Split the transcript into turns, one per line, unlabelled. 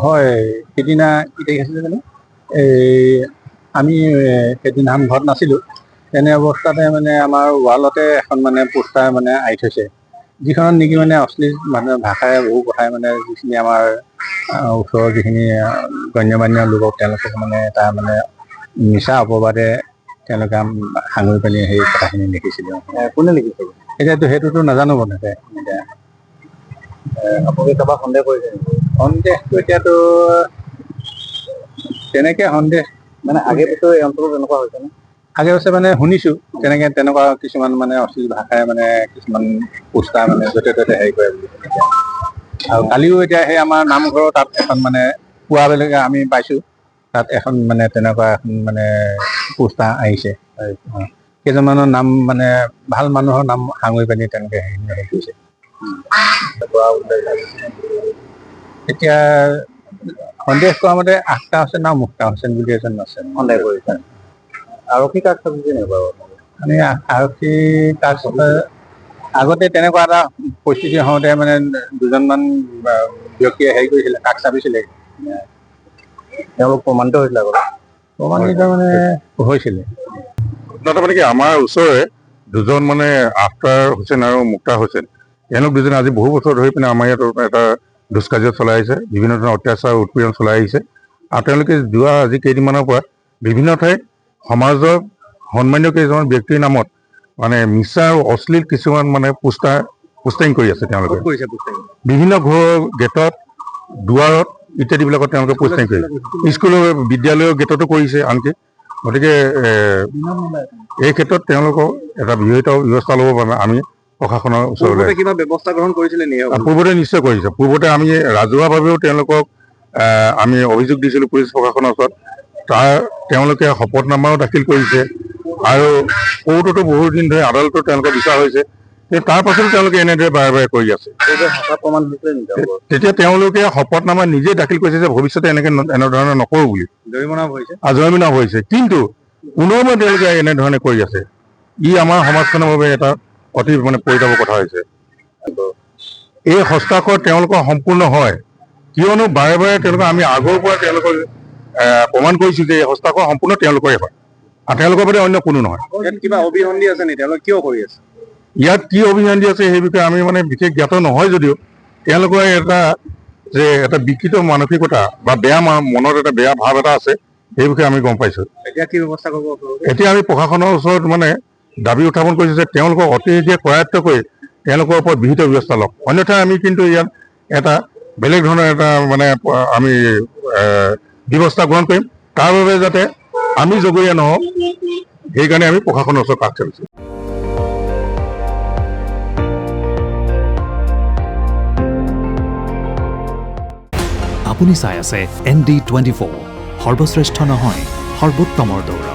হয়, সেইদিনা কি তাৰিখ আছিলে জানো, আমি সেইদিনা ঘৰত নাছিলোঁ। তেনে অৱস্থাতে মানে আমাৰ ৱালতে এখন মানে পোষ্টাৰ মানে আঁৰি থৈছে, যিখনত নেকি মানে অশ্লীল মানে ভাষাৰে বহু কথাই মানে যিখিনি আমাৰ ওচৰৰ যিখিনি গণ্যমান্য লোকক তেওঁলোকক মানে এটা মানে মিছা অপবাদে তেওঁলোকে সাঙুৰি পানি সেই কথাখিনি লিখিছিলে।
কোনে লিখিছে?
এতিয়াতো সেইটোতো নাজানো মানে এতিয়া
আপোনালোকে কাৰোবাক সন্দেহ কৰিছে নেকি?
সন্দেহটো এতিয়াতো তেনেকে সন্দেহ
মানে আগে পিছে এই অঞ্চলত এনেকুৱা হৈছে নে?
আগে পাছে মানে শুনিছো তেনেকুৱা কিছুমান মানে অশ্লীল ভাষাৰে মানে কিছুমান পোষ্টাৰ মানে য'তে ত'তে হেৰি কৰে বুলি। আৰু কালিও এতিয়া সেই আমাৰ নামঘৰৰ তাত এখন মানে পুৱাবেলাকে আমি পাইছো, তাত এখন মানে তেনেকুৱা এখন মানে পোষ্টাৰ আহিছে। কেইজনমানৰ নাম মানে ভাল মানুহৰ নাম সাঙুৰি পানি তেনেকে হেৰি কৰিছে। এতিয়া সন্দেহ কৰা মতে আখতাৰ হোসেন আৰু মুক্তাৰ হোসেন বুলি এজন আছে
সন্দেহ কৰিছে। আৰক্ষী কাক চাবিছে নে বাৰু?
মানে আৰক্ষী কাক আগতে তেনেকুৱা এটা পৰিস্থিতি হওঁতে মানে দুজনমান ব্যক্তিয়ে হেৰি কৰিছিলে, কাষ চাপিছিলে।
তেওঁলোক প্ৰমাণিত হৈছিলে আগতে?
প্ৰমাণিত মানে হৈছিলে।
ঘটনাটো মানে কি, আমাৰ ওচৰৰে দুজন মানে আখতাৰ হোসেন আৰু মুক্তাৰ হোসেন, এওঁলোক দুজনে আজি বহু বছৰ ধৰি পিনে আমাৰ ইয়াত এটা দুষ্কাৰ্য চলাই আহিছে, বিভিন্ন ধৰণৰ অত্যাচাৰ উৎপীড়ন চলাই আহিছে। আৰু তেওঁলোকে যোৱা আজি কেইদিনমানৰ পৰা বিভিন্ন ঠাইত সমাজৰ সন্মানীয় কেইজনমান ব্যক্তিৰ নামত মানে মিছা আৰু অশ্লীল কিছুমান মানে পোষ্টাৰিং কৰি আছে। তেওঁলোকে বিভিন্ন ঘৰৰ গেটত, দুৱাৰত ইত্যাদিবিলাকত তেওঁলোকে পোষ্টাৰিং কৰিছে। স্কুলৰ বিদ্যালয়ৰ গেটতো কৰিছে আনকি। গতিকে এই ক্ষেত্ৰত তেওঁলোকক এটা বিহিত ব্যৱস্থা ল'ব বাবে আমি প্ৰশাসনৰ ওচৰলৈ
কিবা ব্যৱস্থা গ্ৰহণ কৰিছিলে নেকি?
পূৰ্বতে নিশ্চয় কৰিছে। পূৰ্বতে আমি ৰাজহুৱাভাৱেও তেওঁলোকক আমি অভিযোগ দিছিলোঁ পুলিচ প্ৰশাসনৰ ওচৰত। তেওঁলোকে শপতনামাও দাখিল কৰিছে আৰু কোৰ্টতো বহুত দিন ধৰি আদালতো তেওঁলোকৰ বিচাৰ হৈছে। কিন্তু তাৰ পাছতো তেওঁলোকে এনেদৰে বাৰে বাৰে কৰি আছে। তেতিয়া তেওঁলোকে শপতনামা নিজে দাখিল কৰিছে যে ভৱিষ্যতে এনেধৰণে নকৰোঁ বুলি, জৰিমনা হৈছে। কিন্তু পুনৰবাৰ তেওঁলোকে এনেধৰণে কৰি আছে। ই আমাৰ সমাজখনৰ বাবে এটা অতি মানে পৰিতাপৰ কথা হৈছে। এই হস্তাক্ষৰ তেওঁলোকৰ সম্পূৰ্ণ হয়, কিয়নো বাৰে বাৰে তেওঁলোকক আমি আগৰ পৰা তেওঁলোকক প্ৰমাণ কৰিছোঁ যে এই হস্তাক্ষৰ সম্পূৰ্ণ তেওঁলোকৰে হয় আৰু তেওঁলোকৰ বাবে অন্য কোনো নহয়।
ইয়াত কিবা অভিসন্ধি আছে নেকি? তেওঁলোকে কিয় কৰি আছে?
ইয়াত কি অভিসন্ধি আছে সেই বিষয়ে আমি মানে বিশেষ জ্ঞাত নহয় যদিও তেওঁলোকৰ এটা বিকৃত মানসিকতা বা বেয়া মনত এটা বেয়া ভাৱ এটা আছে, সেই বিষয়ে আমি গম পাইছোঁ।
এতিয়া কি ব্যৱস্থা কৰিব?
এতিয়া আমি প্ৰশাসনৰ ওচৰত মানে দাবী উত্থাপন কৰিছোঁ যে তেওঁলোকক অতি শীঘ্ৰে কৰায়ত্ব কৰি তেওঁলোকৰ ওপৰত বিহিত ব্যৱস্থা লওক। অন্যথা আমি কিন্তু ইয়াত এটা বেলেগ ধৰণৰ এটা মানে আমি ব্যৱস্থা গ্ৰহণ কৰিম, তাৰ বাবে যাতে আমি জগৰীয়া নহওঁ সেইকাৰণে আমি প্ৰশাসনৰ ওচৰত কাষ চাপিছোঁ।
আপুনি চাই আছে ND24, সৰ্বশ্ৰেষ্ঠ নহয় সৰ্বোত্তমৰ দৌৰ।